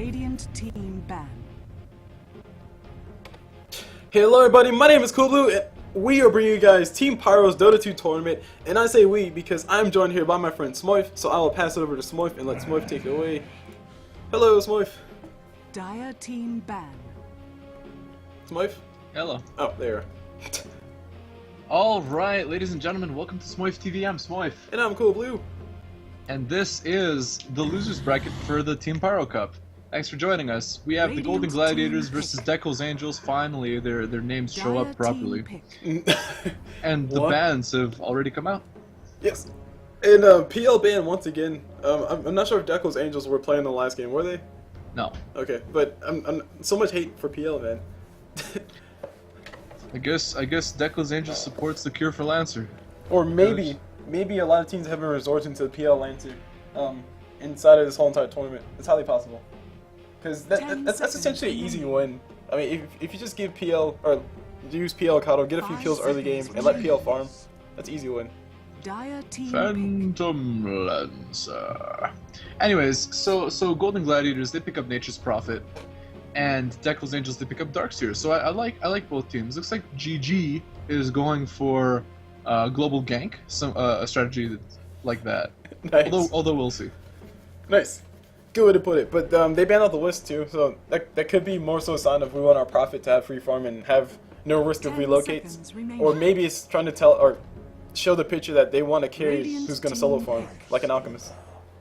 Radiant team ban. Hey, hello everybody, my name is CulBlu, and we are bringing you guys TeamPyro's Dota 2 tournament, and I say we because I'm joined here by my friend Smoyf, so I will pass it over to Smoyf and let Smoyf take it away. Hello, Smoyf. Dire team ban. Smoyf? Hello. Oh, there. Alright, ladies and gentlemen, welcome to Smoyf TV. I'm Smoyf. And I'm CulBlu. And this is the losers bracket for the Team Pyro Cup. Thanks for joining us. We have the Golden Gladiators versus Deckel's Angels. Finally, their names show up properly. And the bans have already come out. Yes. And PL ban once again. I'm not sure if Deckel's Angels were playing the last game, were they? No. Okay, but I'm so much hate for PL, man. I guess Deckel's Angels supports the cure for Lancer. Or maybe a lot of teams have been resorting to PL Lancer inside of this whole entire tournament. It's highly possible. Because that's essentially an easy win. I mean, if you just give PL, or use PL Kato, get a few kills early game, and let PL farm, that's an easy win. Phantom Lancer. Anyways, so Golden Gladiators, they pick up Nature's Prophet, and Deckel's Angels, they pick up Darkseer. So I like both teams. Looks like GG is going for global gank, a strategy that's like that. Nice. Although we'll see. Nice. Good way to put it. But they banned out the list too, so that could be more so a sign of we want our Prophet to have free farm and have no risk of relocates. Or maybe it's trying to tell or show the picture that they want a carry who's going to solo farm, like an Alchemist.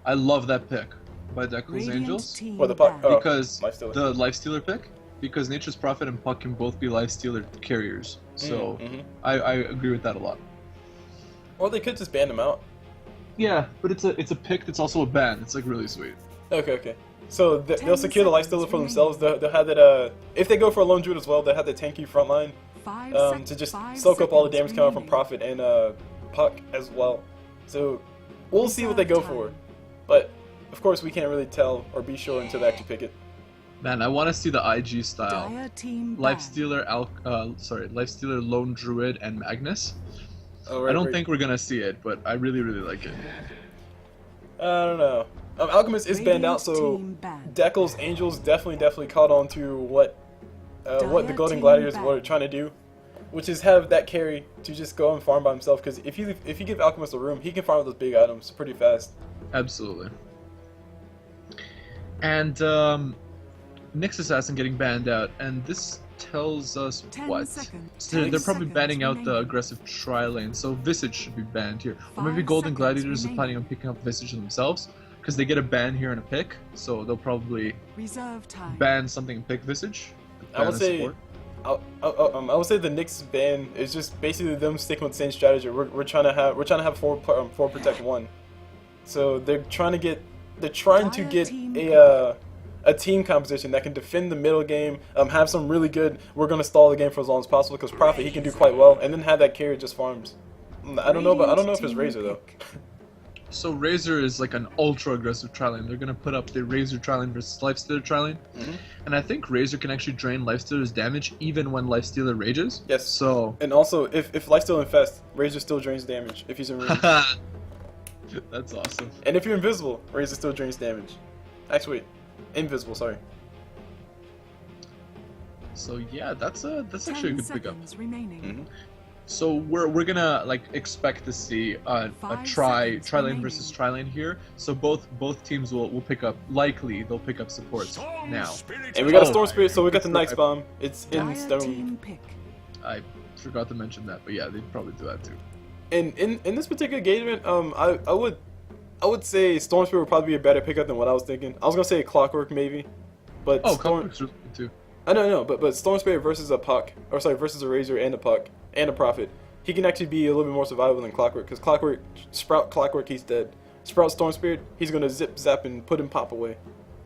I love that pick by Deckel's Angels. Or the Puck. Oh, because the Lifestealer pick. Because Nature's Prophet and Puck can both be Lifestealer carriers. So I agree with that a lot. Or they could just ban them out. Yeah, but it's a pick that's also a ban. It's like really sweet. Okay. So they'll secure the Lifestealer for themselves. They'll have that. If they go for a Lone Druid as well, they'll have the tanky front line to just soak up all the damage coming from Prophet and Puck as well. So we'll see what they go for. But of course, we can't really tell or be sure until they actually pick it. Man, I want to see the IG style. Lifestealer, Lifestealer, Lone Druid, and Magnus. Oh, right, I don't think we're gonna see it, but I really like it. I don't know. Alchemist is banned out, so Deckel's Angels definitely caught on to what the Golden Gladiators were trying to do, which is have that carry to just go and farm by himself. Because if you give Alchemist a room, he can farm those big items pretty fast. Absolutely. And Nyx Assassin getting banned out, and this tells us what? So they're probably banning out the aggressive tri-lane, so Visage should be banned here. Or maybe Golden Gladiators are planning on picking up Visage themselves, because they get a ban here and a pick, so they'll probably ban something and pick Visage. I would say the Nyx ban is just basically them sticking with the same strategy. We're trying to have four protect one, so they're trying to get a team composition that can defend the middle game, have some really good, we're going to stall the game for as long as possible, because Prophet, he can do quite well, and then have that carry just farms. I don't know if it's Razor though. So Razor is like an ultra aggressive tri-lane. They're going to put up the Razor tri-lane versus Lifestealer tri-lane. And I think Razor can actually drain Lifestealer's damage even when Lifestealer rages. Yes. So and also, if Lifestealer infests, Razor still drains damage if he's in range. That's awesome. And if you're invisible, Razor still drains damage. Actually, invisible, sorry. So yeah, that's actually a good pickup. So we're gonna like expect to see a tri-lane versus tri-lane here. So both teams will pick up, likely they'll pick up supports now. And we got a Storm Spirit, so we got the Night's Bomb. It's in stone. I forgot to mention that, but yeah, they'd probably do that too. And in this particular engagement, I would say Storm Spirit would probably be a better pickup than what I was thinking. I was gonna say Clockwork maybe, but Clockwork's really good too. I know, but Storm Spirit versus a Puck, or sorry, versus a Razor and a Puck and a Prophet, he can actually be a little bit more survivable than Clockwork, because Sprout Clockwork, he's dead. Sprout Storm Spirit, he's gonna zip zap and put him pop away.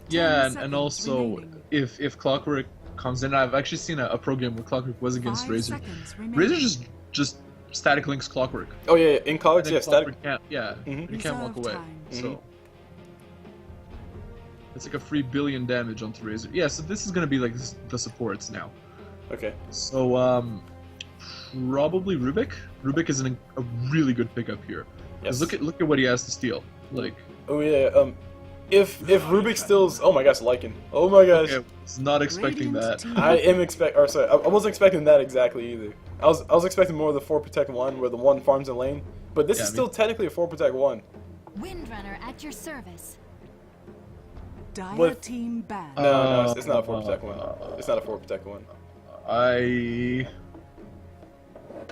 Yeah, and also if Clockwork comes in, I've actually seen a pro game where Clockwork was against Razor. Razor just static links Clockwork. Oh yeah, in college, yeah, static. He can't walk away. So it's like a free billion damage onto Razor. Yeah, so this is gonna be like the supports now. Okay. So probably Rubik. Rubik is a really good pickup here. Yes. Look at what he has to steal. Like. Oh yeah. if Rubik stills, oh my gosh, Lycan. Oh my gosh. Okay, was not expecting that. I wasn't expecting that exactly either. I was expecting more of the 4 protect 1 where the 1 farms in lane, but this is still technically a 4 protect 1. Windrunner at your service. Dire team ban. No, it's not a 4 protect 1. It's not a 4 protect 1. I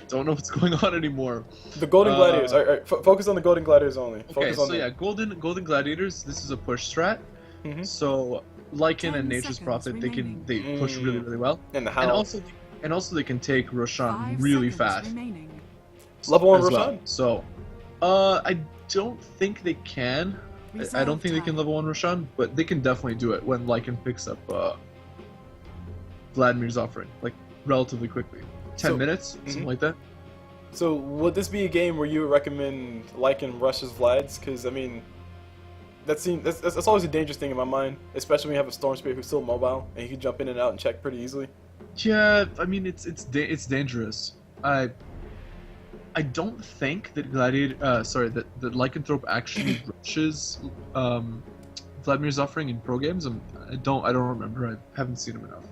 don't know what's going on anymore. The Golden Gladiators. Alright, focus on the Golden Gladiators only. Okay, so yeah, Golden Gladiators. This is a push strat. So Lycan and Nature's Prophet, they push really well. And the Howl. And also they can take Roshan really fast. Level 1 Roshan. Well. So, I don't think they can. I don't think they can level 1 Roshan, but they can definitely do it when Lycan picks up Vladimir's offering, like relatively quickly. 10 minutes, something like that. So would this be a game where you would recommend Lycan rushes Vlads? Because I mean, that's always a dangerous thing in my mind, especially when you have a Storm Spirit who's still mobile and he can jump in and out and check pretty easily. Yeah, I mean it's dangerous. I don't think that that Lycanthrope actually rushes Vladimir's offering in pro games. I don't remember. I haven't seen him enough.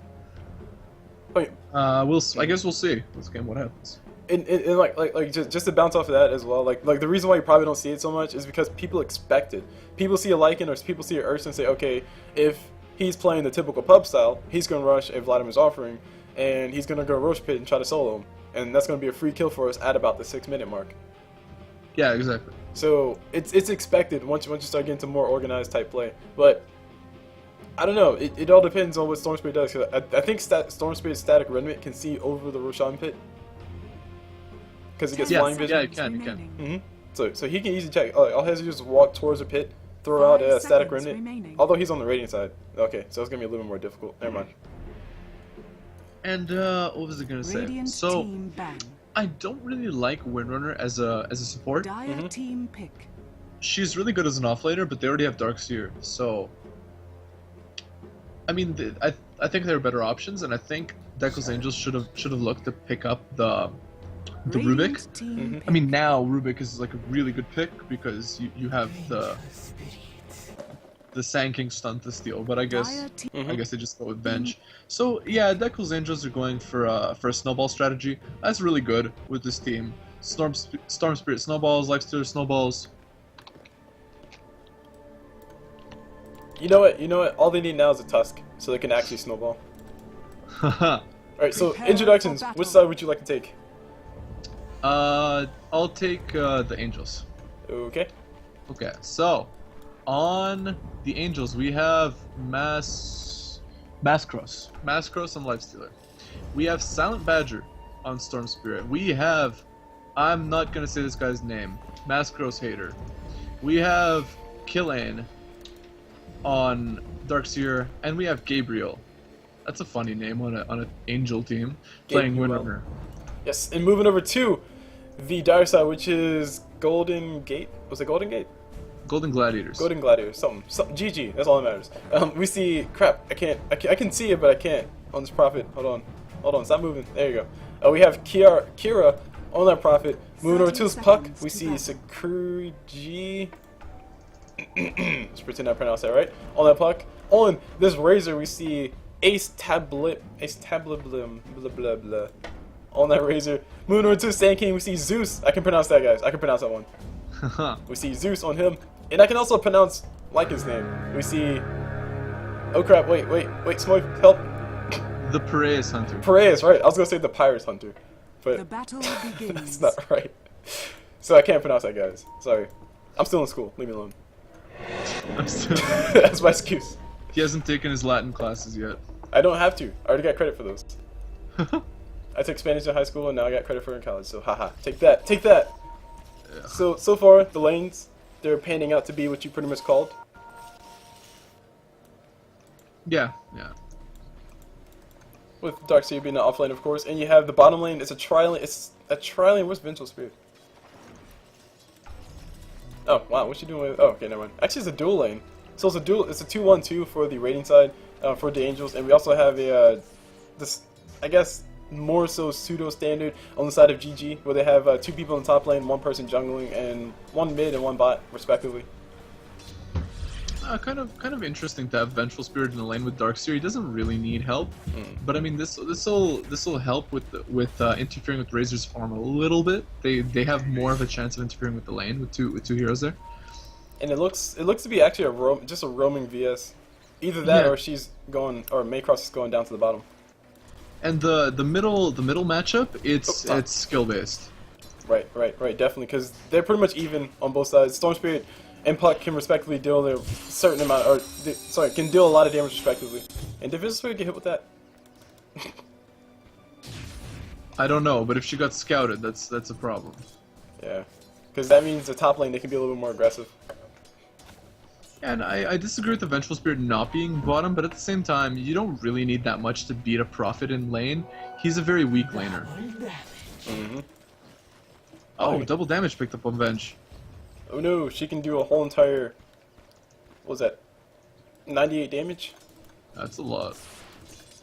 Wait. I guess we'll see this game what happens. And like just to bounce off of that as well, like the reason why you probably don't see it so much is because people expect it. People see a Lycan or people see a Ursa and say, okay, if he's playing the typical pub style, he's gonna rush a Vladimir's offering, and he's gonna go Roche Pit and try to solo him, and that's gonna be a free kill for us at about the 6-minute mark. Yeah, exactly. So it's expected once you start getting to more organized type play, but I don't know. It all depends on what Storm Spirit does. Cause I think Storm Spirit's static remnant can see over the Roshan pit because it gets flying vision. Yeah, it can. So he can easily check. All he has to do is walk towards a pit, throw out a static remnant. Although he's on the radiant side. Okay, so it's gonna be a little more difficult. Never mind. And what was I gonna say? So I don't really like Windrunner as a support. Team pick. She's really good as an offlaner, but they already have Darkseer, so. I mean, I think there are better options, and I think Deckel's Angels should have looked to pick up the Rubik. I mean, now Rubik is like a really good pick because you have the Sand King stun to steal, but I guess they just go with bench. So yeah, Deckel's Angels are going for a snowball strategy. That's really good with this team. Storm Spirit snowballs, Lexter snowballs. You know what? All they need now is a Tusk, so they can actually snowball. Alright, so introductions. Which side would you like to take? I'll take the Angels. Okay. Okay, so on the Angels we have Mascross and Lifestealer. We have Silent Badger on Storm Spirit. We have, I'm not gonna say this guy's name, Mascross Hater. We have Killane on Darkseer, and we have Gabriel. That's a funny name on an Angel team playing Windrunner. Yes, and moving over to the dire side, which is Golden Gate. Was it Golden Gate? Golden Gladiators. Golden Gladiators. Something. GG. That's all that matters. We see. Crap. I can see it, but I can't on this Prophet. Hold on. Stop moving. There you go. We have Kira on that Prophet. Moving over to his Puck, we see Sakuriji. Let's pretend I pronounced that right. On that Puck. On this Razor, we see Ace Tablet blah blah blah. On that Razor. Moving over to Sand King, we see Zeus. I can pronounce that, guys. I can pronounce that one. We see Zeus on him. And I can also pronounce Lycan's name. We see... Oh crap, wait, Smoyf, help. The Piraeus Hunter. Piraeus, right. I was going to say the Pirates Hunter. But the battle begins. that's not right. So I can't pronounce that, guys. Sorry. I'm still in school. Leave me alone. That's my excuse. He hasn't taken his Latin classes yet. I don't have to. I already got credit for those. I took Spanish in high school and now I got credit for it in college. So haha, take that. Yeah. So far the lanes, they're panning out to be what you pretty much called. Yeah. With Darkseer being an offlane, of course, and you have the bottom lane. It's a tri-lane. Where's Vengeful Spirit? Oh wow, what's she doing with? Oh, okay, never mind. Actually, it's a dual lane. So it's a dual. It's a 2-1-2 for the rating side for the Angels, and we also have a this, I guess, more so pseudo standard on the side of GG, where they have 2 people in top lane, 1 person jungling, and 1 mid and 1 bot, respectively. Kind of interesting to have Vengeful Spirit in the lane with Darkseer. He doesn't really need help, but I mean this will help with interfering with Razor's farm a little bit. They have more of a chance of interfering with the lane with two heroes there. And it looks to be actually just a roaming VS, either that or she's going or Maycross is going down to the bottom. And the middle matchup, it's skill based. Right, definitely, because they're pretty much even on both sides. Storm Spirit and Puck can respectively deal a certain amount, can deal a lot of damage respectively. And did Vengeful Spirit get hit with that? I don't know, but if she got scouted, that's a problem. Yeah, because that means the top lane they can be a little bit more aggressive. And I disagree with the Vengeful Spirit not being bottom, but at the same time, you don't really need that much to beat a Prophet in lane. He's a very weak laner. Oh, double damage picked up on Venge. Oh no, she can do a whole entire, what was that, 98 damage? That's a lot.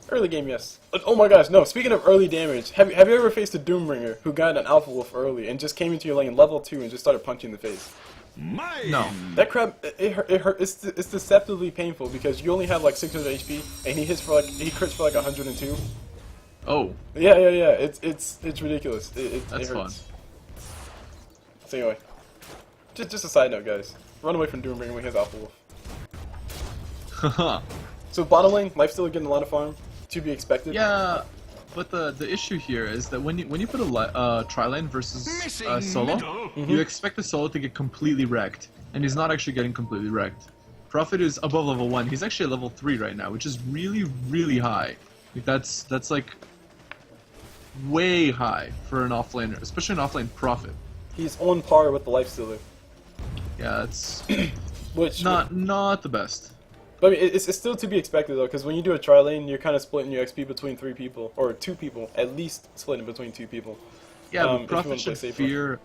Early game, yes. Oh my gosh, no, speaking of early damage, have you ever faced a Doombringer who got an Alpha Wolf early and just came into your lane level 2 and just started punching in the face? No. That crap, it hurt, it's deceptively painful because you only have like 600 HP and he crits for like 102. Oh. Yeah, it's ridiculous. That's it fun. hurts. So anyway, just a side note, guys. Run away from Doombringer when he has Alpha Wolf. Haha. So bottom lane, Lifesteal getting a lot of farm, to be expected. Yeah, but the issue here is that when you put a tri-lane versus solo, you expect the solo to get completely wrecked, and he's not actually getting completely wrecked. Prophet is above level 1. He's actually at level 3 right now, which is really high. Like that's like way high for an offlaner, especially an offlane Prophet. He's on par with the Lifestealer. Yeah, it's Which not the best. But I mean, it's still to be expected though, because when you do a tri-lane, you're kind of splitting your XP between 3 people, or 2 people, at least splitting between 2 people. Yeah, but Prophet should fear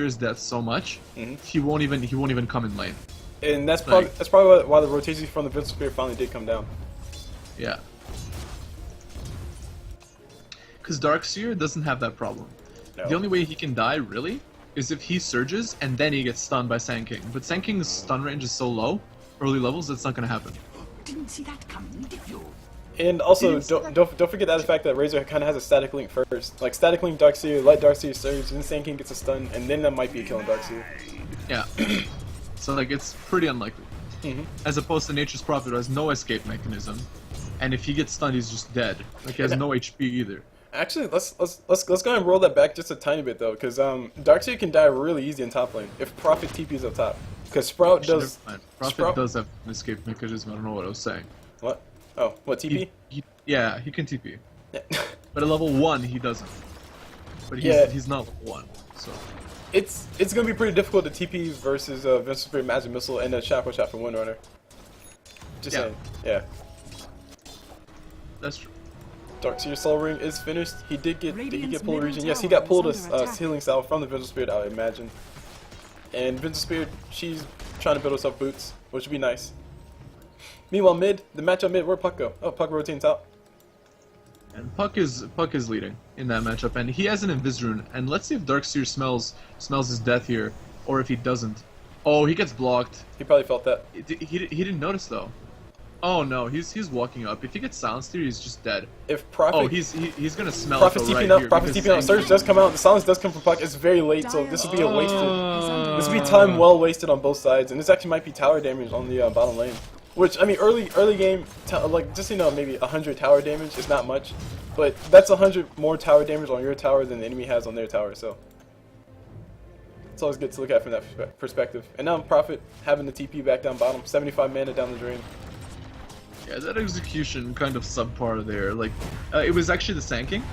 his death so much, he won't even come in lane. And that's probably why the rotation from the Vengeful Spirit finally did come down. Yeah. Because Darkseer doesn't have that problem. No. The only way he can die, really, is if he surges and then he gets stunned by Sand King. But Sand King's stun range is so low, early levels, that's not going to happen. Didn't see that coming, did you? And also, don't forget the fact that Razor kind of has a static link first. Like, static link Darkseer, let Darkseer surge, then Sand King gets a stun, and then that might be a kill on Darkseer. Yeah. So, like, it's pretty unlikely. As opposed to Nature's Prophet, who has no escape mechanism, and if he gets stunned, he's just dead. Like, he has no HP either. Actually, let's go ahead and roll that back just a tiny bit though, because Darkseer can die really easy in top lane if Prophet TP's up top. Because Sprout does. Prophet does have an escape mechanism. I don't know what I was saying. What? Oh, what TP? Yeah, he can TP. Yeah. But at level 1, he doesn't. But he's not level 1, so. It's gonna be pretty difficult to TP versus Vengeful Spirit Magic Missile and a Shackle Shot from Windrunner. Just saying. Yeah. That's true. Darkseer Soul Ring is finished. Did he get pulled region? Yes, he got pulled a healing salve from the Vengeful Spirit, I would imagine. And Vengeful Spirit, she's trying to build herself boots, which would be nice. Meanwhile, the matchup mid, where'd Puck go? Oh, Puck rotates out. And Puck is leading in that matchup, and he has an Invis rune. And let's see if Darkseer smells his death here, or if he doesn't. Oh, he gets blocked. He probably felt that. He didn't notice though. Oh no, he's walking up. If he gets silenced here, he's just dead. If Prophet, oh, he's gonna smell Prophet's it right TPing here. up. Prophet's TPing up. Surge does come out. The silence does come from Puck. It's very late, so this would be a wasted. This would be time well wasted on both sides, and this actually might be tower damage on the bottom lane. Which I mean, early game, like just maybe 100 tower damage is not much, but that's 100 more tower damage on your tower than the enemy has on their tower. So it's always good to look at from that perspective. And now Prophet having the TP back down bottom, 75 mana down the drain. Yeah, that execution kind of subpar there. Like, it was actually the Sand King.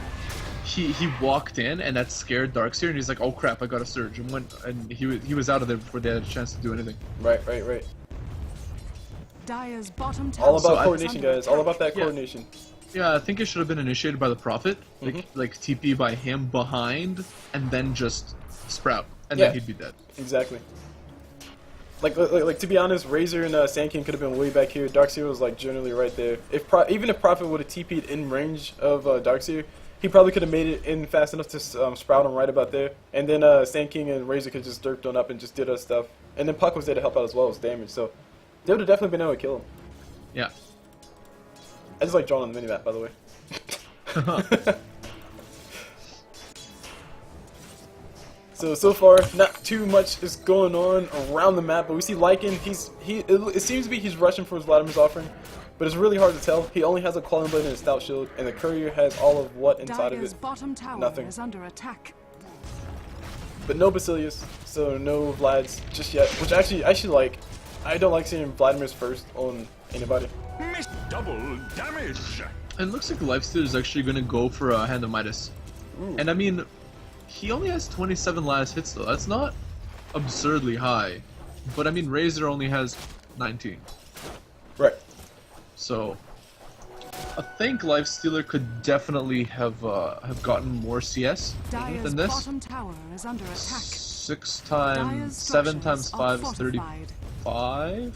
He walked in and that scared Darkseer, and he's like, "Oh crap, I got a surge," and he was out of there before they had a chance to do anything. Right. Dire's bottom tower. All about coordination, guys. All about that coordination. Yeah, I think it should have been initiated by the Prophet, like TP by him behind, and then just Sprout, and then he'd be dead. Exactly. Like to be honest, Razor and Sand King could have been way back here. Darkseer was like generally right there. Even if Prophet would have TP'd in range of Darkseer, he probably could have made it in fast enough to Sprout him right about there. And then Sand King and Razor could just derped on up and just did us stuff. And then Puck was there to help out as well as damage. So They would have definitely been able to kill him. Yeah. I just like drawing on the minimap, by the way. So far, not too much is going on around the map, but we see Lycan. It seems to be he's rushing for his Vladimir's offering, but it's really hard to tell. He only has a Clawing Blade and a Stout Shield, and the Courier has all of what inside of it? Bottom tower Nothing. is under attack. But no Basilius, so no Vlads just yet. Which actually, like. I don't like seeing Vladimir's first on anybody. Double damage. It looks like Lifesteal is actually gonna go for a Hand of Midas. Ooh. And I mean, he only has 27 last hits though. That's not absurdly high. But I mean, Razor only has 19. Right. So I think Lifestealer could definitely have gotten more CS Dire's than this. bottom tower is under attack. 6 times, Dire's 7 times structures are 5 is 35. fortified. I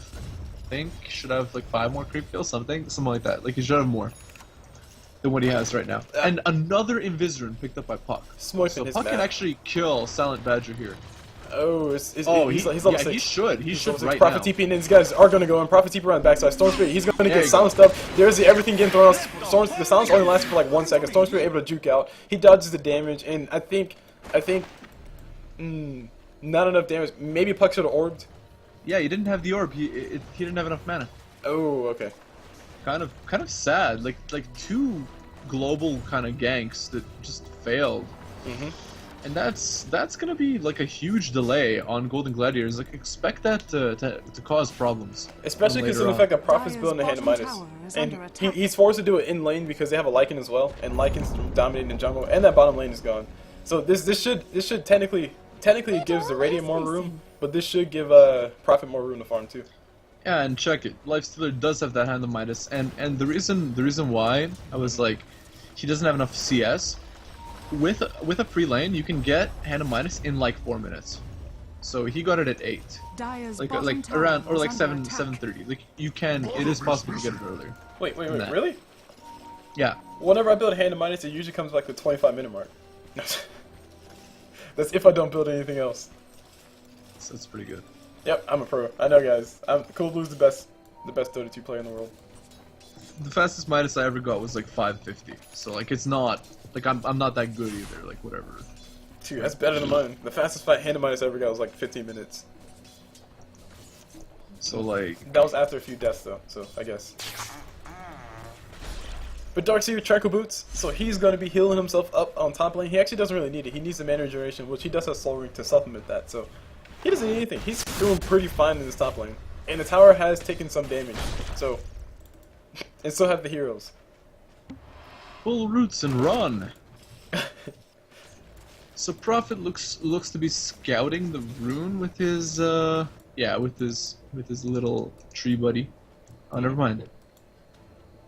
think should have like 5 more creep kills, something like that. Like he should have more than what he has right now. And another Invisarin picked up by Puck. Smoyf So in his Puck map. can actually kill Silent Badger here. Oh, he's level 6. He should. He should right Prophet now. TP, and these guys are going to go in. Prophet TP around the backside. Storm Spirit, he's going to There get you silenced up. There's everything getting thrown out. The silence only lasts for like 1 second. Storm Spirit able to juke out. He dodges the damage, and I think, not enough damage. Maybe Puck should have orbed. Yeah, he didn't have the orb. He didn't have enough mana. Oh, okay. Kind of sad. Like 2 global kind of ganks that just failed. Mhm. And that's gonna be like a huge delay on Golden Gladiators. Like expect that to cause problems. Especially later considering the on. fact that Prophet's building a Hand of bottom Midas. tower is And under attack. he's forced to do it in lane because they have a Lycan as well, and Lycan's dominating in jungle, and that bottom lane is gone. So this should technically it gives the Radiant more room, but this should give Prophet more room to farm too. Yeah, and check it. Lifestealer does have that Hand of Midas, and the reason why I was like, he doesn't have enough CS. With a free lane, you can get Hand of Midas in like 4 minutes. So he got it at 8, Dire's like bottom tower around or is like under 7:30. Like you can, it is possible to get it earlier. Wait, Nah. really? Yeah. Whenever I build a Hand of Midas, it usually comes like the 25-minute mark. That's if I don't build anything else. So that's pretty good. Yep, I'm a pro. I know, guys. CulBlu's the best Dota 2 player in the world. The fastest Midas I ever got was like 550. So like it's not like I'm not that good either. Like whatever. Dude, that's better than mine. The fastest Hand of Midas I ever got was like 15 minutes. So like That was after a few deaths though, so I guess. But Darkseer Tranquil Boots, so he's going to be healing himself up on top lane. He actually doesn't really need it. He needs the mana regeneration, which he does have Soul Ring to supplement that. So he doesn't need anything. He's doing pretty fine in this top lane. And the tower has taken some damage. So, and still have the heroes. pull roots and run. So Prophet looks to be scouting the rune with his with his little tree buddy. Oh, never mind.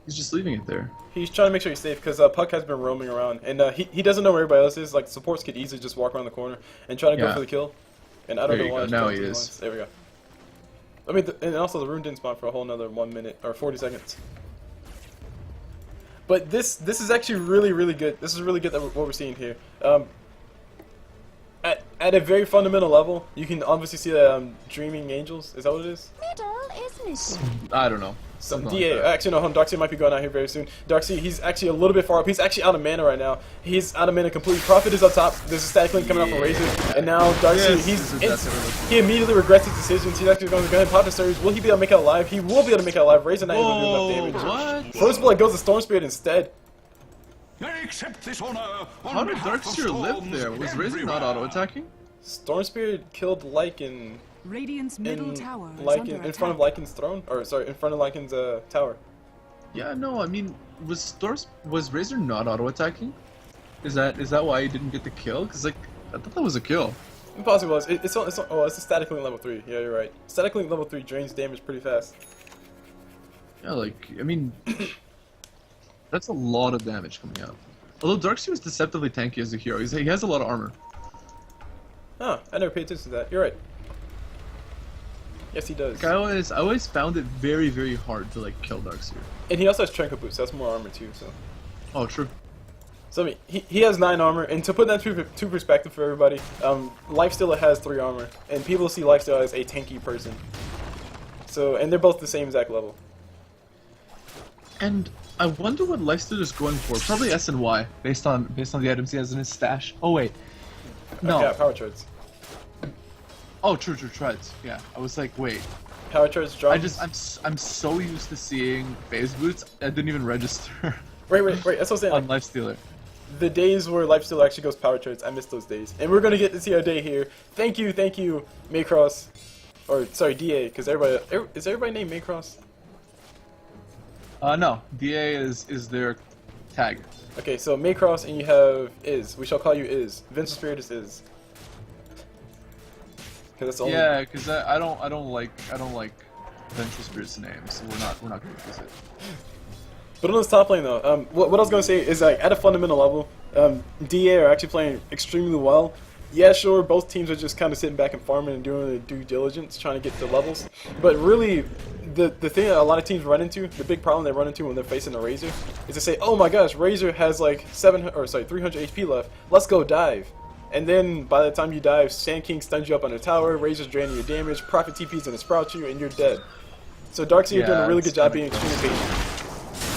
He's just leaving it there. He's trying to make sure he's safe because Puck has been roaming around, and he doesn't know where everybody else is. Like supports could easily just walk around the corner and try to go for the kill. And I don't know why. Now he is. There we go. I mean, and also the rune didn't spawn for a whole another 1 minute or 40 seconds. But this is actually really good. This is really good that what we're seeing here. At a very fundamental level, you can obviously see the Dreaming Angels. Is that what it is? Middle is missing. I don't know. Some Something DA. like that. Actually, no, Darkseer might be going out here very soon. Darkseer, he's actually a little bit far up. He's actually out of mana right now. He's out of mana completely. Prophet is up top. There's a static link coming out from Razor. And now Darkseer, he immediately regrets his decisions. He's actually going to go ahead and pop the surge. Will he be able to make it alive? He will be able to make it alive. Razor not able to do enough damage. What? First blood goes to Storm Spirit instead. I accept this honor. How did Darkseer live there? Was Razor not auto-attacking? Storm Spirit killed Lycan Radiant's middle in tower is Lycan under in front of attack. Lycan's throne, or sorry, in front of Lycan's tower. Yeah, no, I mean, was Razor not auto-attacking? Is that why he didn't get the kill? Because like, I thought that was a kill. Impossible. It's a static link level 3. Yeah, you're right. Static link level 3 drains damage pretty fast. Yeah, like, I mean, that's a lot of damage coming out. Although Darkseer is deceptively tanky as a hero. He has a lot of armor. Huh, I never paid attention to that. You're right. Yes, he does. Like, I always found it very hard to like kill Darkseer. And he also has Tranquil Boots, so that's more armor too. So, Oh, true. I mean, he has 9 armor, and to put that to perspective for everybody, Lifestealer has 3 armor, and people see Lifestealer as a tanky person. So, and they're both the same exact level. And I wonder what Lifesteal is going for. Probably S and Y, based on the items he has in his stash. Oh wait, no. Okay, power charts. Oh, true, treads. Yeah, I was like, wait. Power charts, drums. I'm so used to seeing phase boots, I didn't even register. Wait. That's what I'm saying. On Like, Lifestealer. the days where Lifesteal actually goes power charts, I miss those days. And we're gonna get to see our day here. Thank you, Maycross. Or, sorry, DA, because is everybody named Maycross? No, DA is their tag. Okay, so Maycross and you have Iz. We shall call you Iz. Venture Spirit is Iz. Cause that's the only... Yeah, because I don't like Vengeful Spirit's name, so we're not gonna use it. But on this top lane though, what I was gonna say is like at a fundamental level, DA are actually playing extremely well. Yeah, sure, both teams are just kind of sitting back and farming and doing their due diligence, trying to get to levels. But really, the thing that a lot of teams run into, the big problem they run into when they're facing a Razor, is to say, oh my gosh, Razor has like 300 HP left. Let's go dive. And then by the time you dive, Sand King stuns you up on the tower, Razor's draining your damage, Prophet TP's gonna sprout you, and you're dead. So Darkseer doing a really good job being extremely patient.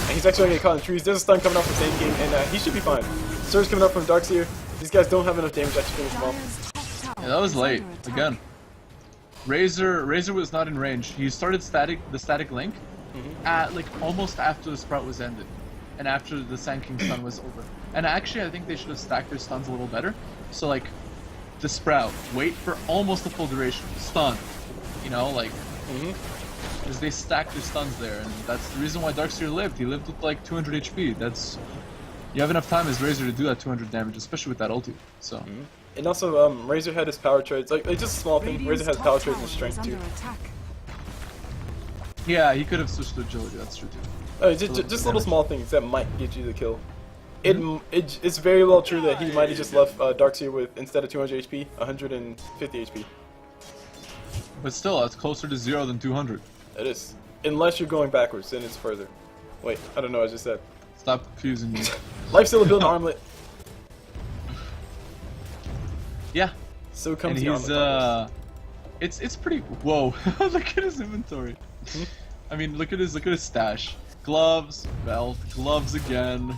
And he's actually gonna get caught in trees. There's a stun coming up from Sand King, and he should be fine. Surge coming up from Darkseer. These guys don't have enough damage to actually finish them off. Yeah, that was late again. Razor was not in range. He started the static link at like almost after the sprout was ended, and after the Sand King stun was over. And actually, I think they should have stacked their stuns a little better. So like, the sprout, wait for almost the full duration, stun, you know, like, because they stacked their stuns there, and that's the reason why Darkseer lived. He lived with like 200 HP. You have enough time as Razor to do that 200 damage, especially with that ulti. So. And also, Razor had his power traits, like just a small thing. Razor has power traits and strength too. Yeah, he could have switched to agility. That's true too. Just little small things that might get you the kill. It's very well true that he might have just left Darkseer with, instead of 200 HP, 150 HP. But still, that's closer to 0 than 200. It is. Unless you're going backwards, then it's further. Wait, I don't know what I just said. Stop confusing me. Lifesteal build an armlet. Yeah. So comes and the he's armlet. it's pretty. Whoa! Look at his inventory. I mean, look at his stash. Gloves, belt, gloves again.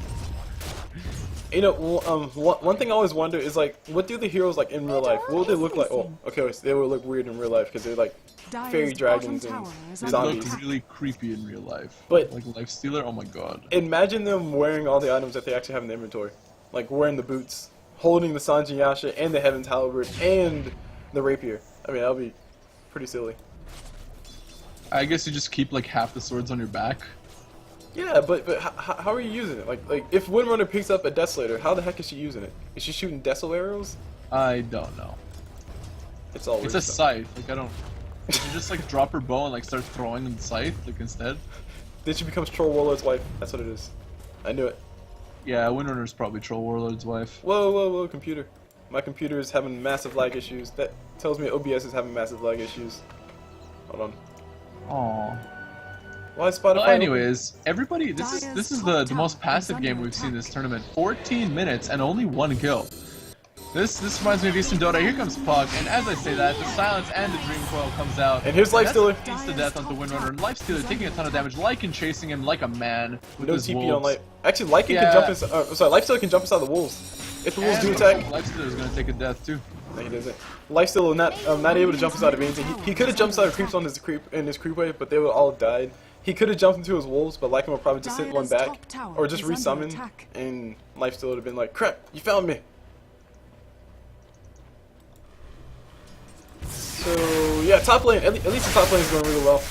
You know, one thing I always wonder is like, what do the heroes like in real life? What would they look like? Oh, okay, so they would look weird in real life because they're like fairy dragons and They zombies. look really creepy in real life. But like Lifestealer, oh my god. Imagine them wearing all the items that they actually have in the inventory, like wearing the boots, holding the Sanjin Yasha and the Heaven's Halberd and the rapier. I mean, that'll be pretty silly. I guess you just keep like half the swords on your back. Yeah, but how are you using it? Like if Windrunner picks up a Desolator, how the heck is she using it? Is she shooting Decel arrows? I don't know. It's all. It's a scythe. Like I don't. Did you just like drop her bow and like start throwing the scythe like instead? Then she becomes Troll Warlord's wife. That's what it is. I knew it. Yeah, Windrunner's probably Troll Warlord's wife. Whoa, computer. My computer is having massive lag issues. That tells me OBS is having massive lag issues. Hold on. Aww. Why is Spotify? Well, anyways, everybody, this is the most passive game we've seen this tournament. 14 minutes and only 1 kill. This reminds me of Eastern Dota. Here comes Puck, and as I say that, the silence and the Dream Coil comes out. And here's Lifestealer. Insta-death onto Windrunner, and Lifestealer taking a ton of damage. Lycan chasing him like a man with no his TP wolves. on Light. Actually, Lycan can jump inside. Lifestealer can jump inside the wolves. If the wolves do attack, Lifestealer is gonna take a death too. No, he doesn't. Lifestealer not able to jump inside of anything. He could have jumped inside of creeps on his creep wave, but they would all have died. He could have jumped into his wolves, but Lycan would probably just send one back, or just resummon, and Lifestealer would have been like, "Crap, you found me." So yeah, top lane. At least the top lane is going really well.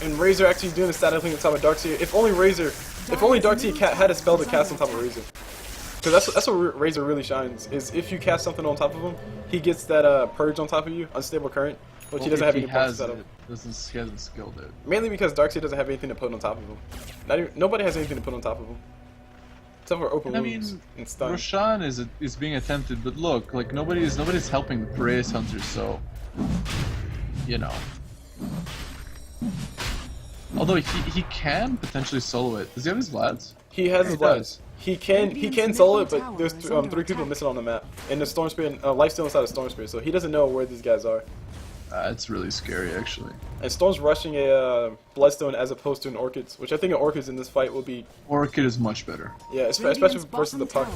And Razor actually doing the static link on top of Darkseer. If only Darkseer had a spell to cast on top of Razor. Because that's what Razor really shines, is if you cast something on top of him, he gets that purge on top of you, unstable current, which he doesn't have any buffs set up. He hasn't skilled it. Mainly because Darkseer doesn't have anything to put on top of him. Nobody has anything to put on top of him. Except for open wounds and stun. Roshan is being attempted, but look, like nobody's helping the Praise Hunters, so you know. Although he can potentially solo it. Does he have his Vlads? He has his Vlads. He can solo it, but there's 3 people missing on the map. And the Storm Spirit, Lifesteal inside of Storm Spirit, so he doesn't know where these guys are. It's really scary, actually. And Storm's rushing a Bloodstone as opposed to an Orchid, which I think an Orchid in this fight will be... Orchid is much better. Yeah, especially versus the Puck.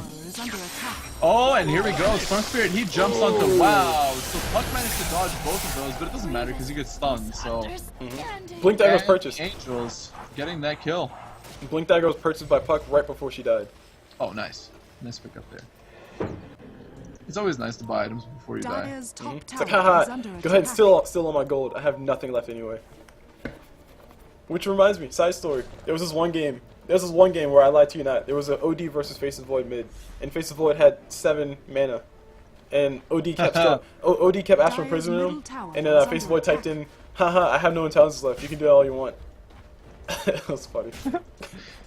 Oh, and here we go. Storm Spirit, he jumps onto... Wow, so Puck managed to dodge both of those, but it doesn't matter because he gets stunned, so... Blink Dagger was purchased. Angels getting that kill. Blink Dagger was purchased by Puck right before she died. Oh, nice. Nice pick up there. It's always nice to buy items before you die. It's like, haha, go ahead, still on my gold. I have nothing left anyway. Which reminds me, side story. There was this one game where I lied to you not. There was an OD versus Face of Void mid, and Face of Void had 7 mana, and OD kept OD kept Astral Prison Room, and Face of Void typed in, haha, I have no intelligence left. You can do all you want. That was funny.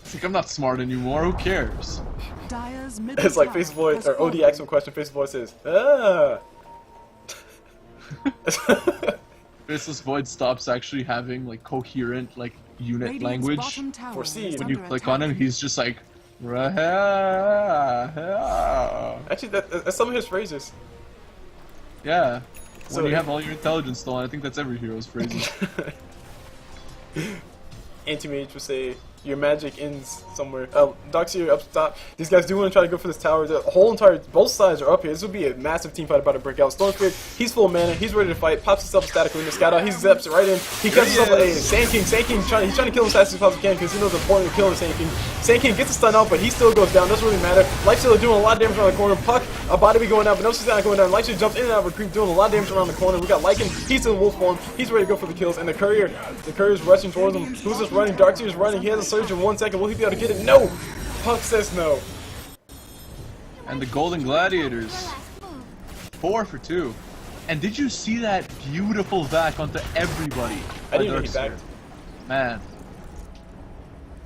It's like, I'm not smart anymore. Who cares? It's like Face of Void, or OD asks him a question. Face of Void says, ah. Faceless Void stops actually having like coherent like unit language. Foresee. When you click on him, he's just like, actually, that's some of his phrases. Yeah. So when you have all your intelligence stolen, I think that's every hero's phrases. Anti-Mage would say, your magic ends somewhere. Darkseer up top. These guys do want to try to go for this tower. The whole entire, both sides are up here. This would be a massive team fight about to break out. Stormspirit, he's full of mana. He's ready to fight. Pops himself a static window. Scout out. He zaps it right in. He cuts himself a Sand King. Sand King, he's trying to kill him as fast as he possibly can because he knows the point of killing Sand King. Sand King gets a stun out, but he still goes down. Doesn't really matter. Lifestealer doing a lot of damage around the corner. Puck, a body be going down, but no, she's not going down. Lifestealer jumps in and out of a creep, doing a lot of damage around the corner. We got Lycan. He's in wolf form. He's ready to go for the kills. And the courier's rushing towards him. Who's just running? Darkseer's running. He has a surge in 1 second. Will he be able to get it? No! Puck says no. And the Golden Gladiators, 4 for 2. And did you see that beautiful vac onto everybody? I didn't know he backed. Man.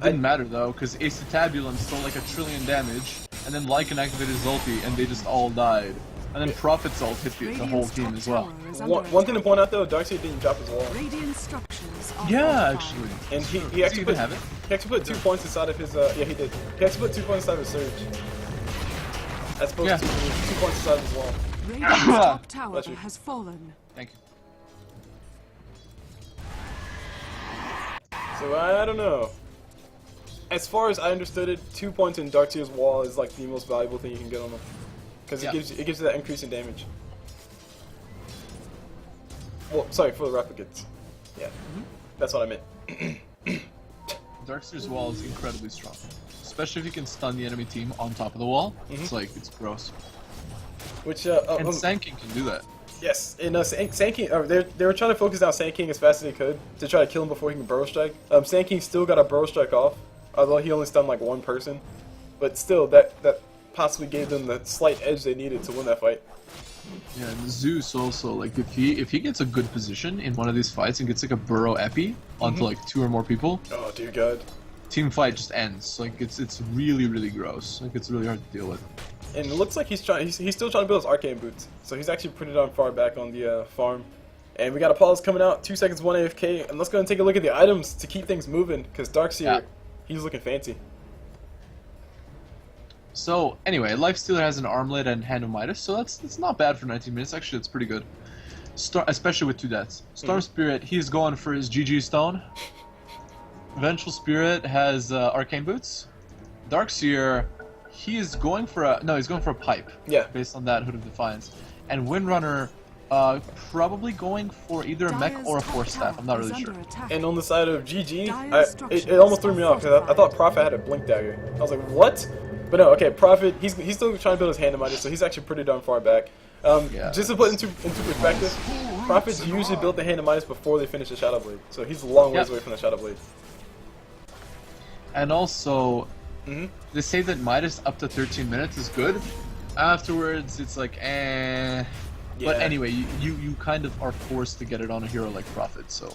Didn't matter though, because Acetabulum stole like 1 trillion damage, and then Lycan activated his ulti, and they just all died. And then Prophet's ult hit the whole team as well. One thing to point out though, Darkseer didn't drop his wall. Yeah, actually. And he actually put 2 points inside of his, yeah he did. He actually put 2 points inside of his surge. As opposed to 2 points inside of his wall. Radiant's top tower has fallen. Thank you. So I don't know. As far as I understood it, 2 points in Darkseer's wall is like the most valuable thing you can get on him. Because it gives you that increase in damage. Well, sorry, for the replicants. Yeah, that's what I meant. Darkseer's wall is incredibly strong. Especially if you can stun the enemy team on top of the wall. It's like, it's gross. Which, and Sand King can do that. Yes, and Sand King, they were trying to focus down Sand King as fast as they could to try to kill him before he can burrow strike. Sand King still got a burrow strike off, although he only stunned like 1 person. But still, that possibly gave them the slight edge they needed to win that fight. Yeah, and Zeus also, like, if he gets a good position in one of these fights and gets like a burrow epi onto like 2 or more people, oh dear god, team fight just ends. Like, it's really, really gross. Like, it's really hard to deal with. And it looks like he's still trying to build his arcane boots, so he's actually put it on far back on the farm. And we got Apollo's coming out, 2 seconds, 1 AFK, and let's go and take a look at the items to keep things moving, because Darkseer, he's looking fancy. So, anyway, Lifestealer has an Armlet and Hand of Midas, so that's not bad for 19 minutes. Actually, it's pretty good. Especially with 2 deaths. Storm Spirit, he's going for his GG Stone. Vengeful Spirit has Arcane Boots. Darkseer, he is going for he's going for a Pipe. Yeah. Based on that Hood of Defiance. And Windrunner, probably going for either a mech or a Force Staff. I'm not really sure. And on the side of GG, it almost threw me off because I thought Prophet had a Blink Dagger. I was like, what? But no, okay, Prophet, he's still trying to build his Hand of Midas, so he's actually pretty darn far back. Just to put into perspective, Prophets usually build the Hand of Midas before they finish the Shadow Blade, so he's a long ways away from the Shadow Blade. And also, they say that Midas up to 13 minutes is good. Afterwards, it's like, eh. But anyway, you kind of are forced to get it on a hero like Prophet, so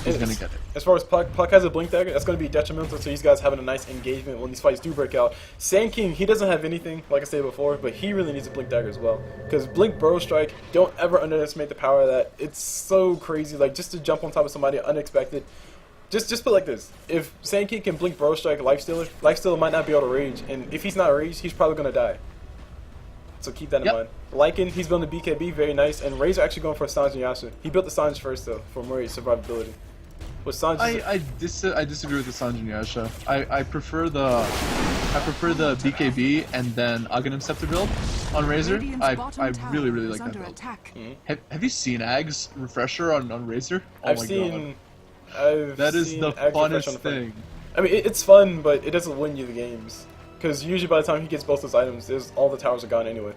he's gonna get it. As far as Puck has a Blink Dagger, that's gonna be detrimental to these guys having a nice engagement when these fights do break out. Sand King, he doesn't have anything, like I said before, but he really needs a Blink Dagger as well. Because Blink Burrow Strike, don't ever underestimate the power of that. It's so crazy, like just to jump on top of somebody unexpected. Just put it like this: if Sand King can Blink Burrow Strike Lifestealer might not be able to rage, and if he's not raged, he's probably gonna die. So keep that in mind. Lycan, he's building a BKB, very nice. And Razor actually going for a Sanj and Yasuo. He built the Sanj first though, for more survivability. With Sanj, I disagree with the Sanj and Yasha. I prefer the BKB and then Aghanim Scepter build on Razor. I really like that build. Have you seen Ag's refresher on Razor? Oh my god. That is the funnest thing. I mean, it's fun, but it doesn't win you the games. Because usually by the time he gets both those items, all the towers are gone anyway.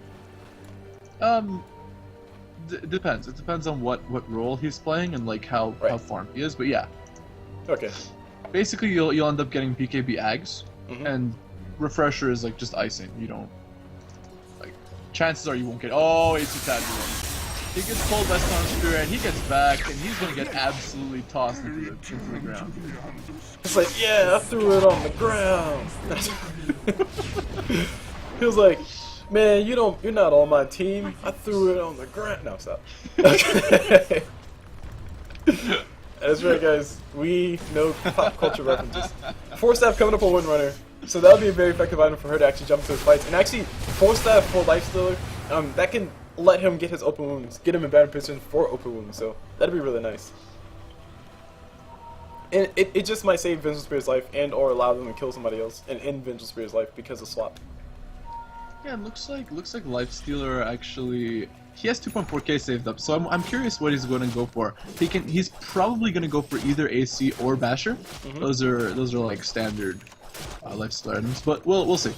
Depends. It depends on what role he's playing and like how farm he is. But yeah. Okay. Basically, you'll end up getting BKB Ags, and refresher is like just icing. You don't like. Chances are you won't get. Oh, it's a tad. He gets pulled by Storm Spirit. He gets back, and he's gonna get absolutely tossed into the ground. It's like, yeah, I threw it on the ground. He was like, man, you're not on my team. I threw it on the ground. No, stop. Okay. That's right, guys. We know pop culture references. 4-staff coming up on Windrunner, so that'll be a very effective item for her to actually jump into his fights. And actually, 4-staff for Lifestealer, that can let him get his open wounds, get him in better position for open wounds. So that'd be really nice. And it just might save Vengeful Spirit's life and or allow them to kill somebody else and end Vengeful Spirit's life because of swap. Yeah, it looks like Lifestealer actually. He has 2.4k saved up, so I'm curious what he's going to go for. He's probably going to go for either AC or Basher. Those are like standard Lifestealer items, but we'll see.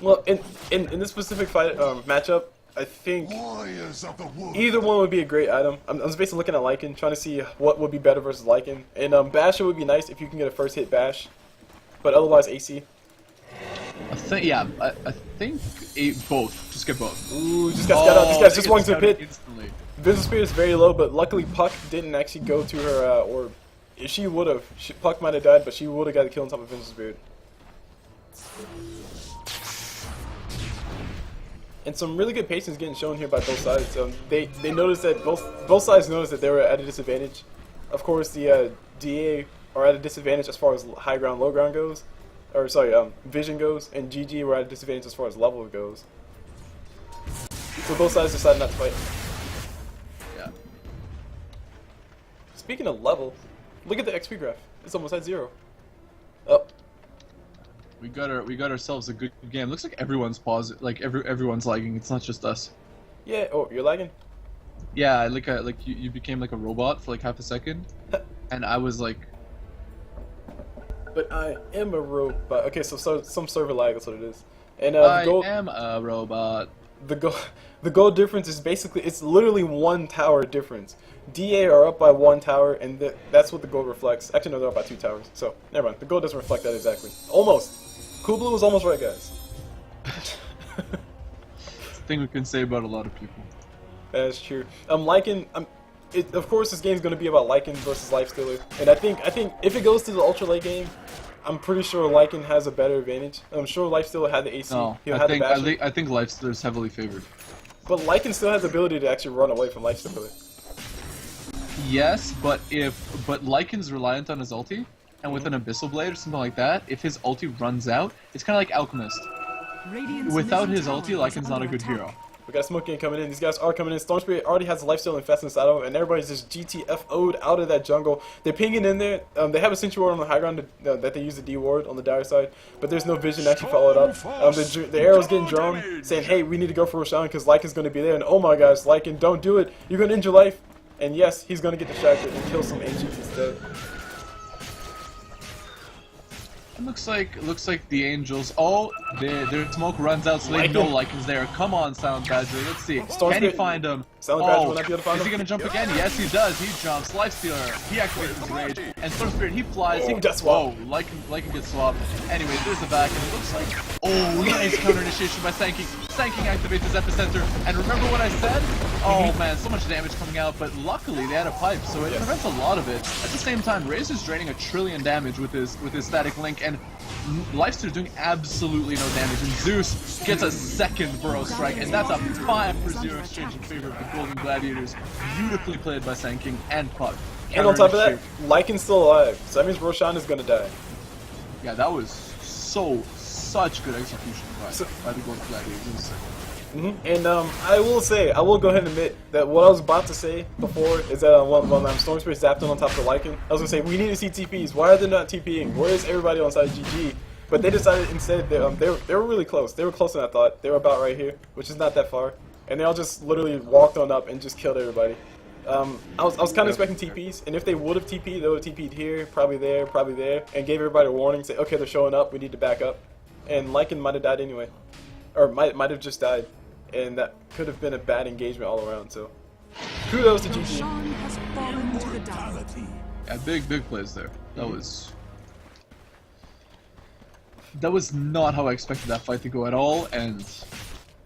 Well, in this specific fight matchup, I think either one would be a great item. I'm just basically looking at Lycan, trying to see what would be better versus Lycan. And Basher would be nice if you can get a first hit bash, but otherwise AC. I think both. Just get both. Ooh, this guy's just walking to the pit. Instantly. Vengeful Spirit is very low, but luckily Puck didn't actually go to her, or if she would have, Puck might have died, but she would have got the kill on top of Vengeful Spirit. And some really good patience getting shown here by both sides. They noticed that both sides noticed that they were at a disadvantage. Of course, the DA are at a disadvantage as far as high ground, low ground goes. Or sorry, vision goes, and GG were at a disadvantage as far as level goes. So both sides decided not to fight. Yeah. Speaking of level, look at the XP graph. It's almost at 0. Oh. We got ourselves a good game. Looks like everyone's paused. Like everyone's lagging. It's not just us. Yeah. Oh, you're lagging. Yeah, like you became like a robot for like half a second, and I was like. But I am a robot. Okay, so some server lag. That's what it is. And I am a robot. The goal difference is basically it's literally 1 tower difference. DA are up by 1 tower, and that's what the goal reflects. Actually, no, they're up by 2 towers. So never mind. The goal doesn't reflect that exactly. Almost. CulBlu was almost right, guys. It's a thing we can say about a lot of people. That's true. Lycan. Of course, this game's going to be about Lycan versus Lifestealer, and I think if it goes to the ultra late game, I'm pretty sure Lycan has a better advantage. I'm sure Lifestealer had the AC. No, I think Lifestealer's heavily favored. But Lycan still has the ability to actually run away from Lifestealer. Yes, but Lycan's reliant on his ulti, and with an Abyssal Blade or something like that, if his ulti runs out, it's kind of like Alchemist. Without his ulti, Lycan's not a good hero. We got a smoke game coming in. These guys are coming in. Storm Spirit already has a lifesteal infested inside of him, and everybody's just GTFO'd out of that jungle. They're pinging in there. They have a Sentry Ward on the high ground that they use the D ward on the dire side, but there's no vision to actually follow it up. The arrow's getting drawn, saying, hey, we need to go for Roshan because Lycan's going to be there. And oh my gosh, Lycan, don't do it. You're going to end your life. And yes, he's going to get distracted and kill some ancients instead. It looks like the Angels. Oh, their smoke runs out, so they know Lycan's there. Come on, Silent Badger. Let's see. Can he find him? Silent Badger will not be able to find him. Is he gonna jump again? Yes, he does. He jumps. Lifestealer. He activates his rage, and Storm Spirit. He flies. Oh, death swap. Lycan gets swapped. Anyway, there's the back, and it looks like nice counter initiation by Sanking. Sanking activates his epicenter, and remember what I said? Oh man, so much damage coming out, but luckily they had a pipe, so it prevents a lot of it. At the same time, Razor's draining 1 trillion damage with his static link, and Lifestealer doing absolutely no damage, and Zeus gets a second Burrow Strike, and that's a 5-for-0 exchange in favor of the Golden Gladiators. Beautifully played by Sanking and Puck. And on top of that, Lycan's still alive, so that means Roshan is gonna die. Yeah, that was such good execution by the Golden Gladiators. And I will go ahead and admit that what I was about to say before is that when Storm Spirit zapped on top of the Lycan, I was gonna say we need to see TPs. Why are they not TPing? Where is everybody on side GG? But they decided instead they were really close. They were closer than I thought. They were about right here, which is not that far. And they all just literally walked on up and just killed everybody. I was kind of expecting TPs, and if they would have TP'd, they would have TP'd here, probably there, and gave everybody a warning, say, okay, they're showing up, we need to back up. And Lycan might have died anyway, or might have just died, and that could have been a bad engagement all around. So, kudos to GG. Has fallen to the dark. Yeah, big plays there. That was not how I expected that fight to go at all, and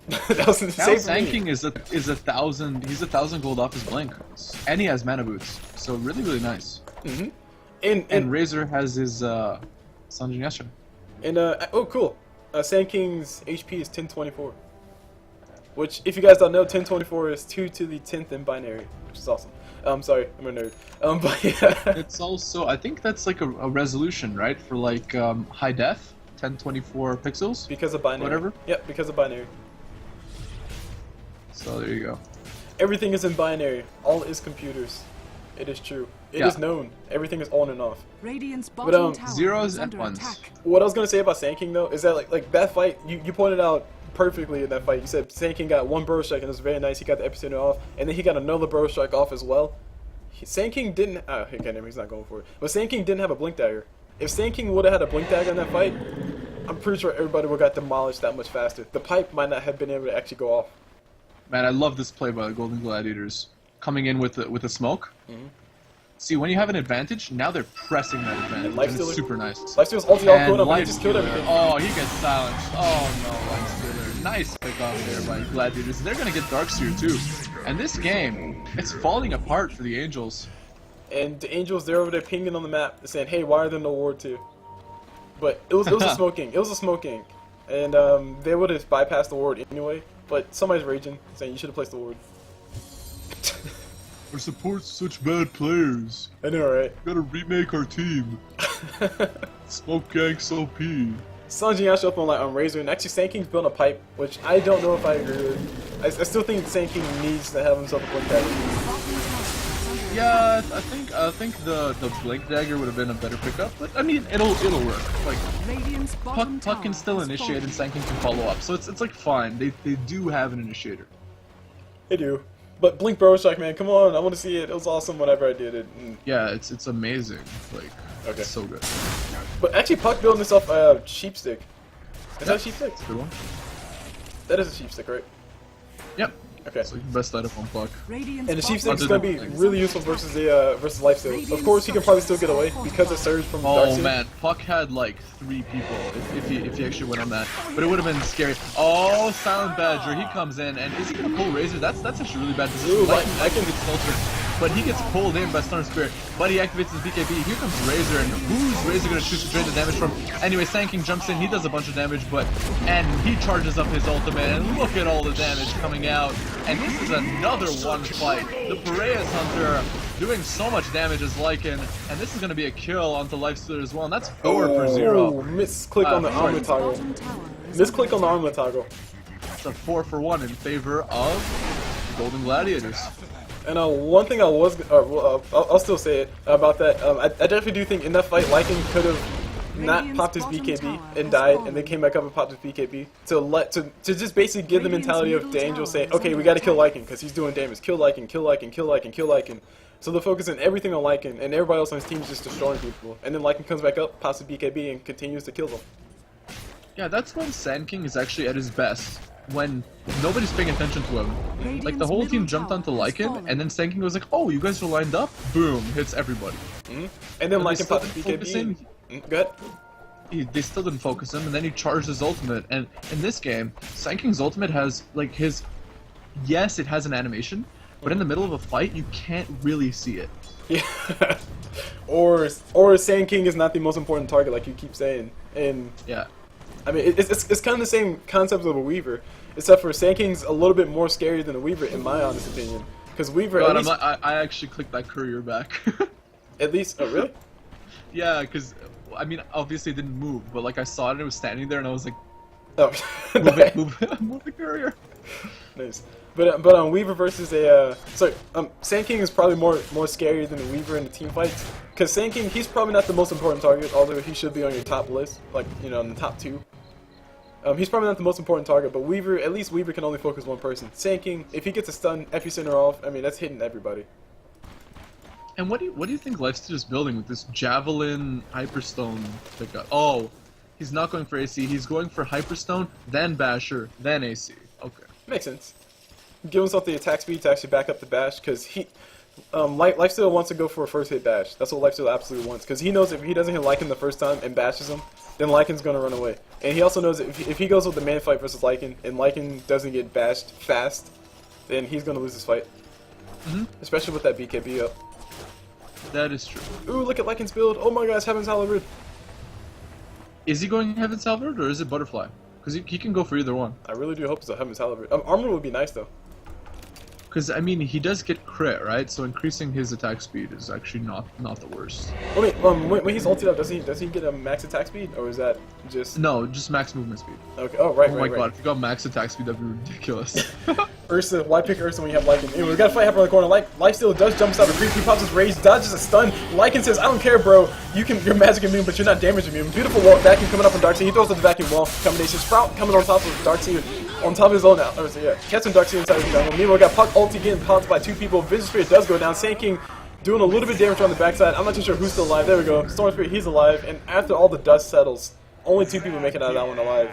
That was insane. Sanking is a 1,000. He's 1,000 gold off his blink, and he has mana boots, so really nice. And Razor has his Sanjin Yasha. And oh cool, Sand King's HP is 1024, which if you guys don't know, 1024 is 2 to the 10th in binary, which is awesome. Sorry, I'm a nerd. But yeah. It's also, I think that's like a resolution, right, for like high def, 1024 pixels. Because of binary. Whatever. Yep, because of binary. So there you go. Everything is in binary. All is computers. It is true. It is known. Everything is on and off. Radiant's bottom tower zeros is and under ones. attack. What I was gonna say about Sand King though is that like that fight, you pointed out perfectly in that fight. You said Sand King got one burrow strike and it was very nice. He got the epicenter off, and then he got another burrow strike off as well. Sand King didn't. Okay, he's not going for it. But Sand King didn't have a blink dagger. If Sand King would have had a blink dagger in that fight, I'm pretty sure everybody would have got demolished that much faster. The pipe might not have been able to actually go off. Man, I love this play by the Golden Gladiators, coming in with the smoke. See, when you have an advantage, now they're pressing that advantage, and it's super nice. Lifestealer's ulti all cooled up, and he just killed everything. Oh, he gets silenced. Oh no, Lifestealer. Nice pick off there by Gladiators. They're gonna get Darkseer too. And this game, it's falling apart for the Angels. And the Angels, they're over there pinging on the map, saying, "Hey, why are there no ward 2?" But it was a smoking. It was a smoking, and they would have bypassed the ward anyway. But somebody's raging, saying you should have placed the ward. Our support's such bad players. I know, right? Gotta remake our team. Smoke Gank's OP. Sanjin Yasha up on Razor, and actually Sand King's building a pipe, which I don't know if I agree with. I still think Sand King needs to have himself a blink dagger. Yeah, I think the blink dagger would have been a better pickup, but I mean it'll work. Like Puck can still initiate and Sand King can follow up, so it's like fine. They do have an initiator. They do. But Blink Burrow Strike, man, come on, I want to see it. It was awesome whenever I did it. Yeah, it's amazing. Like, it's so good. But actually, Puck building himself a sheep stick. Is that a sheep stick? Good one. That is a sheep stick, right? Yep. Okay. So best item on Puck. And the sheep stick is going to be really useful versus the versus Lifesteal. Of course, he can probably still get away because of Surge from Darkseer. Oh man, Puck had like 3 people if he actually went on that, but it would have been scary. Oh, Silent Badger, he comes in, and is he gonna pull Razor? That's actually really bad. Ooh, I can get closer, but he gets pulled in by Storm Spirit. But he activates his BKB. Here comes Razor, and who's Razor gonna choose to drain the damage from? Anyway, Sand King jumps in. He does a bunch of damage, and he charges up his ultimate, and look at all the damage coming out. And this is another one fight. The Piraeus Hunter doing so much damage as Lycan, and this is going to be a kill onto Lifestealer as well, and that's 4 for 0. Misclick on the armlet toggle. Misclick on the armlet toggle. It's a 4 for 1 in favor of Golden Gladiators. And one thing I'll still say it about that. I definitely do think in that fight, Lycan could have not popped his BKB and died, and then came back up and popped his BKB to just basically give the mentality of the Angels saying, okay, we got to kill Lycan because he's doing damage. Kill Lycan, kill Lycan, kill Lycan, kill Lycan. So they're focusing everything on Lycan, and everybody else on his team is just destroying people. And then Lycan comes back up, pops his BKB, and continues to kill them. Yeah, that's when Sand King is actually at his best. When nobody's paying attention to him. Like the whole team jumped onto Lycan, and then Sand King was like, oh, you guys are lined up? Boom, hits everybody. And then Lycan popped his BKB. Go ahead. They still didn't focus him, and then he charged his ultimate. And in this game, Sand King's ultimate has, like, his... Yes, it has an animation, but in the middle of a fight, you can't really see it. Yeah. or Sand King is not the most important target, like you keep saying. And yeah. I mean, it's kind of the same concept of a Weaver, except for Sand King's a little bit more scary than a Weaver, in my honest opinion. Because Weaver, God, I actually clicked that courier back. At least, oh really? Yeah, because, I mean, obviously it didn't move, but like I saw it and it was standing there and I was like, oh, move the courier. Nice. But Weaver versus a Sand King is probably more scary than the Weaver in the team fights. Because Sand King, he's probably not the most important target, although he should be on your top list, like, you know, in the top 2. He's probably not the most important target, but Weaver, at least Weaver can only focus one person. Sand King, if he gets a stun, epicenter off, I mean, that's hitting everybody. And what do you think Lifesteal is building with this Javelin Hyperstone pickup? Oh, he's not going for AC, he's going for Hyperstone, then Basher, then AC. Okay. Makes sense. Give himself the attack speed to actually back up the bash, because Lifesteal wants to go for a first hit bash. That's what Lifesteal absolutely wants, because he knows if he doesn't hit Lycan the first time and bashes him, then Lycan's going to run away. And he also knows that if he goes with the man fight versus Lycan, and Lycan doesn't get bashed fast, then he's going to lose this fight. Especially with that BKB up. That is true. Ooh, look at Lycan's build. Oh my gosh, Heaven's Halberd. Is he going Heaven's Halberd or is it Butterfly? Because he can go for either one. I really do hope it's a Heaven's Halberd. Armor would be nice though. Because, I mean, he does get crit, right? So increasing his attack speed is actually not the worst. Oh, wait, when he's ulted up, does he get a max attack speed, or is that just... No, just max movement speed. Okay. Oh, right, oh right, my god, if you got max attack speed, that'd be ridiculous. Ursa, why pick Ursa when you have Lycan? Anyway, we got a fight happening in the corner. Lifesteal does jumps out of creep, he pops his rage, dodges a stun. Lycan says, I don't care, bro. You're magic immune, but you're not damage immune. Beautiful wall, vacuum coming up from Darkseid. He throws up the vacuum wall combination. Sprout coming on top of Darkseid. On top of his own now. Oh, so yeah. Catching Darkseid inside of the jungle. Meanwhile, we got Puck ulti getting popped by 2 people. Vision Spirit does go down. Sand King doing a little bit of damage on the backside. I'm not too sure who's still alive. There we go. Storm Spirit, he's alive. And after all the dust settles, only 2 people make it out of that one alive.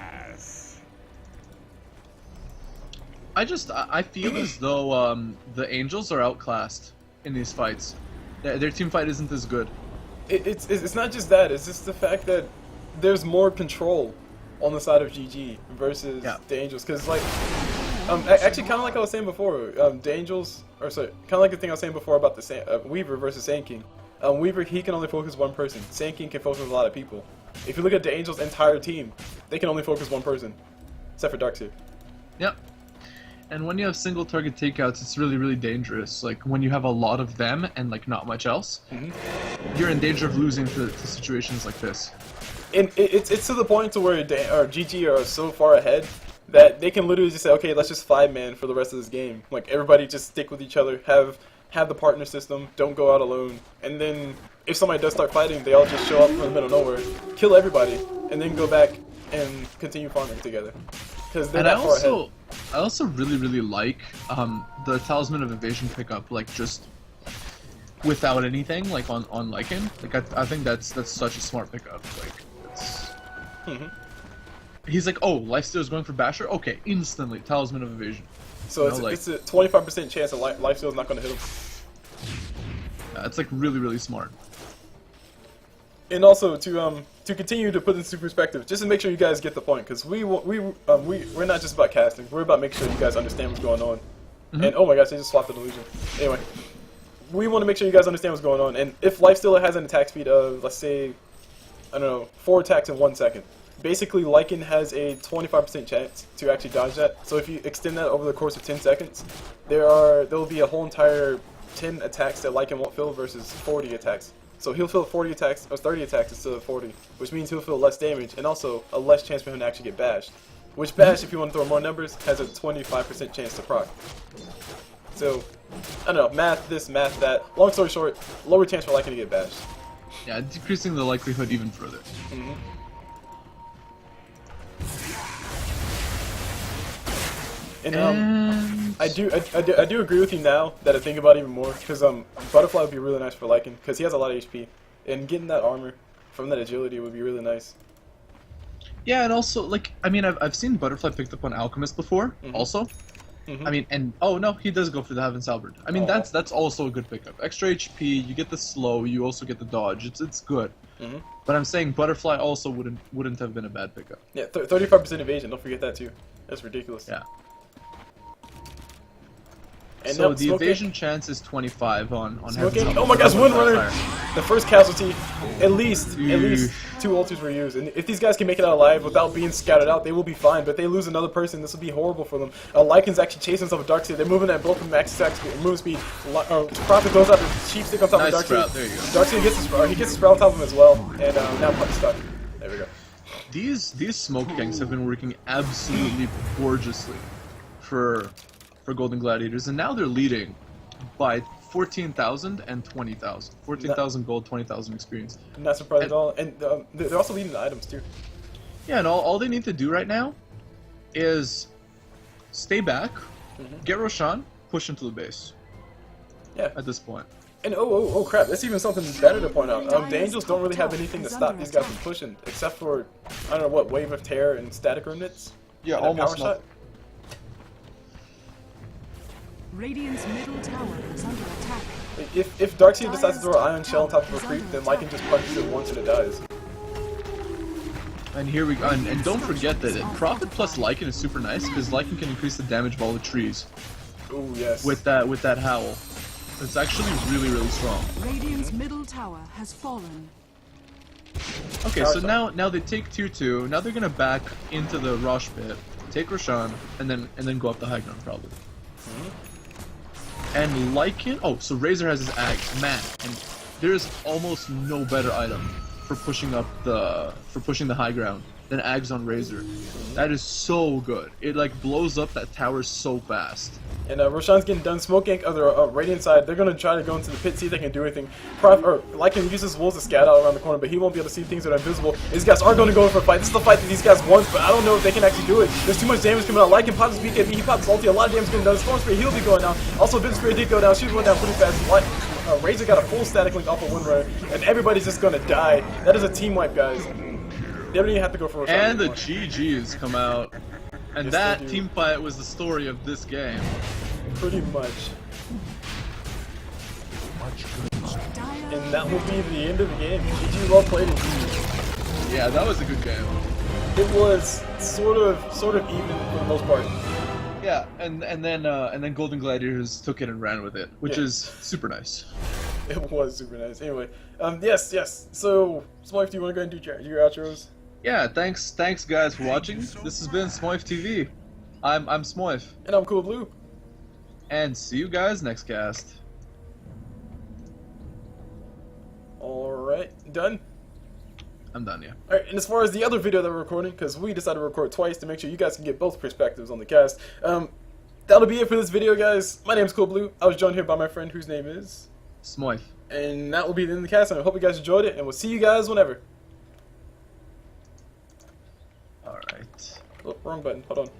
I feel as though the Angels are outclassed in these fights. Their team fight isn't as good. It's not just that. It's just the fact that there's more control on the side of GG versus the Angels. Because, like, actually, kind of like I was saying before, the Angels, or sorry, kind of like the thing I was saying before about the Weaver versus Sand King. Weaver, he can only focus one person. Sand King can focus a lot of people. If you look at the Angels' entire team, they can only focus one person, except for Darkseid. Yep. And when you have single target takeouts, it's really, really dangerous. Like, when you have a lot of them and, like, not much else, you're in danger of losing to situations like this. And it's to the point to where GG are so far ahead that they can literally just say, okay, let's just 5-man for the rest of this game. Like, everybody just stick with each other, have the partner system, don't go out alone. And then, if somebody does start fighting, they all just show up from the middle of nowhere, kill everybody, and then go back and continue farming together. Because they're that far ahead. I also really, really like the Talisman of Evasion pickup, like, just without anything, like, on Lycan. Like, I think that's such a smart pickup. Like, it's... He's like, oh, Lifesteal is going for Basher? Okay, instantly, Talisman of Evasion. So it's a 25% chance that Lifesteal is not going to hit him. It's, like, really, really smart. And also, to continue to put this into perspective, just to make sure you guys get the point, because we're not just about casting, we're about making sure you guys understand what's going on. And oh my gosh, they just swapped an illusion. Anyway, we want to make sure you guys understand what's going on, and if Lifesteal has an attack speed of, let's say, I don't know, 4 attacks in 1 second, basically Lycan has a 25% chance to actually dodge that. So if you extend that over the course of 10 seconds, there will be a whole entire 10 attacks that Lycan won't fill versus 40 attacks. So he'll fill 40 attacks, or 30 attacks instead of 40, which means he'll feel less damage, and also a less chance for him to actually get bashed. Which bash, if you want to throw more numbers, has a 25% chance to proc. So, I don't know, math this, math that. Long story short, lower chance for Lycan to get bashed. Yeah, decreasing the likelihood even further. And I do agree with you now that I think about it even more, because Butterfly would be really nice for Lycan, because he has a lot of HP, and getting that armor from that agility would be really nice. Yeah, and also, like, I mean, I've seen Butterfly picked up on Alchemist before, also. I mean, and oh no, he does go for the Heaven's Halberd. I mean, that's also a good pickup. Extra HP, you get the slow, you also get the dodge. It's good. But I'm saying Butterfly also wouldn't have been a bad pickup. Yeah, 35% evasion. Don't forget that too. That's ridiculous. Yeah. And so the evasion chance is 25 on Heaven's Halberd. Oh my gosh, Windrunner! The first casualty. At least 2 ultis were used. And if these guys can make it out alive without being scouted out, they will be fine. But if they lose another person, this will be horrible for them. Lycan's actually chasing himself with Darkseid. They're moving at both max attack speed, move speed. Prophet goes out the cheap stick on top of Darkseid. There you go. Darkseid gets his sprout on top of him as well. And now Puck's stuck. There we go. These smoke ganks have been working absolutely gorgeously for Golden Gladiators, and now they're leading by 14,000 and 20,000. 14,000 gold, 20,000 experience. Not surprised at all. And they're also leading the items too. Yeah, and all they need to do right now is stay back, get Roshan, push into the base. Yeah. At this point. And oh crap, that's even something better to point out. The Angels don't really have anything to stop these guys from pushing, except for, I don't know what, Wave of Terror and Static Remnants? Yeah, and almost Power Shot? Radiant's middle tower is under attack. If Darkseid decides to throw an Ion Shell on top of a creep, then Lycan just punches it once and it dies. And here we go, and don't forget that Prophet plus Lycan is super nice, because Lycan can increase the damage of all the trees. Oh yes. With that howl. It's actually really, really strong. Radiant's middle tower has fallen. Okay, so now they take tier 2, now they're gonna back into the Rosh pit, take Roshan, and then go up the high ground probably. And Lycan, oh, so Razor has his Ags, man, and there is almost no better item for pushing the high ground than Ags on Razor. That is so good. It like blows up that tower so fast. And Roshan's getting done. Smoke Gank on the Radiant side, they're going to try to go into the pit, see if they can do anything. Lycan uses Wolves to scat out around the corner, but he won't be able to see things that are invisible. These guys are going to go in for a fight. This is the fight that these guys want, but I don't know if they can actually do it. There's too much damage coming out. Lycan pops his BKB, he pops his ulti, a lot of damage getting done. Storm Spirit, he'll be going down. Also, Vivid Spirit did go down. She's going down pretty fast. Razor got a full static link off of Windrunner, and everybody's just going to die. That is a team wipe, guys. They don't even have to go for Roshan And anymore. the GGs come out. And Yes, that they do. team fight was the story of this game. Pretty much. And that will be the end of the game. GG, well played indeed. Yeah, that was a good game. It was sort of even for the most part. Yeah, and then Golden Gladiators took it and ran with it, which Yeah. is super nice. It was super nice. Anyway, yes. So, Smoyf, do you want to go and do your outros? Yeah, thanks guys for watching. This has been Smoyf TV. I'm Smoyf. And I'm CulBlu. And see you guys next cast. Alright, done? I'm done, yeah. Alright, and as far as the other video that we're recording, because we decided to record twice to make sure you guys can get both perspectives on the cast, that'll be it for this video, guys. My name's CulBlu. I was joined here by my friend whose name is Smoyf. And that will be the end of the cast, and I hope you guys enjoyed it, and we'll see you guys whenever. Alright. Oh, wrong button. Hold on.